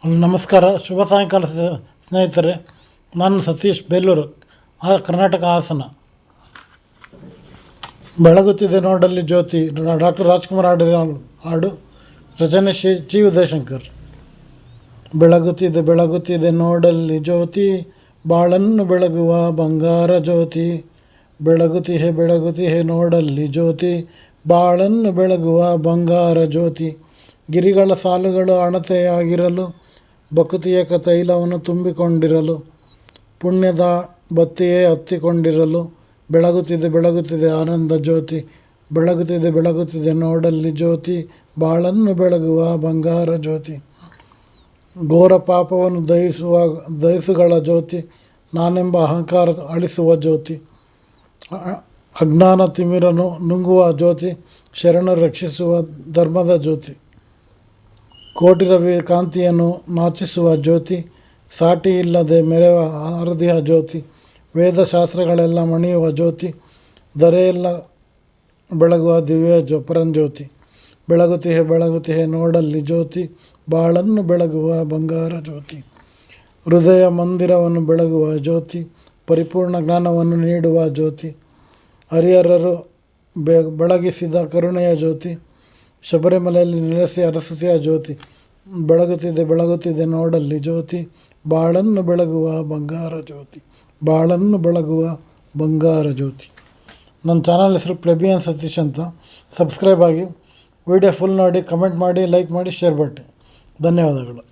ನಮಸ್ಕಾರ, ಶುಭ ಸಾಯಂಕಾಲ ಸ್ನೇಹಿತರೆ. ನಾನು ಸತೀಶ್, ಬೇಲೂರು, ಕರ್ನಾಟಕ, ಹಾಸನ. ಬೆಳಗುತ್ತಿದೆ ನೋಡಲ್ಲಿ ಜ್ಯೋತಿ, ಡಾಕ್ಟರ್ ರಾಜ್ಕುಮಾರ್ ಹಾಡು, ರಚನೆ ಚಿ ಉದಯಶಂಕರ್. ಬೆಳಗುತ್ತಿದೆ ನೋಡಲ್ಲಿ ಜ್ಯೋತಿ, ಬಾಳನ್ನು ಬೆಳಗುವ ಬಂಗಾರ ಜ್ಯೋತಿ. ಬೆಳಗುತ್ತಿಹೆ ನೋಡಲ್ಲಿ ಜ್ಯೋತಿ, ಬಾಳನ್ನು ಬೆಳಗುವ ಬಂಗಾರ ಜ್ಯೋತಿ. ಗಿರಿಗಳ ಸಾಲುಗಳು ಅಣತೆಯಾಗಿರಲು, ಭಕುತಿಯ ತೈಲವನ್ನು ತುಂಬಿಕೊಂಡಿರಲು, ಪುಣ್ಯದ ಬತ್ತಿಯೇ ಹತ್ತಿಕೊಂಡಿರಲು, ಬೆಳಗುತ್ತಿದೆ ಆನಂದ ಜ್ಯೋತಿ. ಬೆಳಗುತ್ತಿದೆ ನೋಡಲ್ಲಿ ಜ್ಯೋತಿ, ಬಾಳನ್ನು ಬೆಳಗುವ ಬಂಗಾರ ಜ್ಯೋತಿ. ಘೋರ ಪಾಪವನ್ನು ದಹಿಸುಗಳ ಜ್ಯೋತಿ, ನಾನೆಂಬ ಅಹಂಕಾರ ಅಳಿಸುವ ಜ್ಯೋತಿ. ಅಜ್ಞಾನ ತಿಮಿರನು ನುಂಗುವ ಜ್ಯೋತಿ, ಶರಣರು ರಕ್ಷಿಸುವ ಧರ್ಮದ ಜ್ಯೋತಿ. ಕೋಟಿ ರವಿ ಕಾಂತಿಯನ್ನು ನಾಚಿಸುವ ಜ್ಯೋತಿ, ಸಾಟಿ ಇಲ್ಲದೆ ಮೆರೆವ ಆರದಿಯ ಜ್ಯೋತಿ. ವೇದಶಾಸ್ತ್ರಗಳೆಲ್ಲ ಮಣಿಯುವ ಜ್ಯೋತಿ, ಧರೆಯೆಲ್ಲ ಬೆಳಗುವ ದಿವ್ಯ ಪರಂಜ್ಯೋತಿ. ಬೆಳಗುತ್ತಿಹೆ ನೋಡಲ್ಲಿ ಜ್ಯೋತಿ, ಬಾಳನ್ನು ಬೆಳಗುವ ಬಂಗಾರ ಜ್ಯೋತಿ. ಹೃದಯ ಮಂದಿರವನ್ನು ಬೆಳಗುವ ಜ್ಯೋತಿ, ಪರಿಪೂರ್ಣ ಜ್ಞಾನವನ್ನು ನೀಡುವ ಜ್ಯೋತಿ. ಹರಿಹರರು ಬೆಳಗಿಸಿದ ಕರುಣೆಯ ಜ್ಯೋತಿ, ಶಬರಿಮಲೆಯಲ್ಲಿ ನೆಲೆಸಿ ಅರಸುತಿಯ ಜ್ಯೋತಿ. ಬೆಳಗುತ್ತಿದೆ ನೋಡಲ್ಲಿ ಜ್ಯೋತಿ, ಬಾಳನ್ನು ಬೆಳಗುವ ಬಂಗಾರ ಜ್ಯೋತಿ. ನನ್ನ ಚಾನಲ್ ಹೆಸರು ಪ್ಲೆಬಿಯನ್ ಸತೀಶ್ ಅಂತ. ಸಬ್ಸ್ಕ್ರೈಬ್ ಆಗಿ, ವಿಡಿಯೋ ಫುಲ್ ನೋಡಿ, ಕಮೆಂಟ್ ಮಾಡಿ, ಲೈಕ್ ಮಾಡಿ, ಶೇರ್ ಮಾಡಿ. ಧನ್ಯವಾದಗಳು.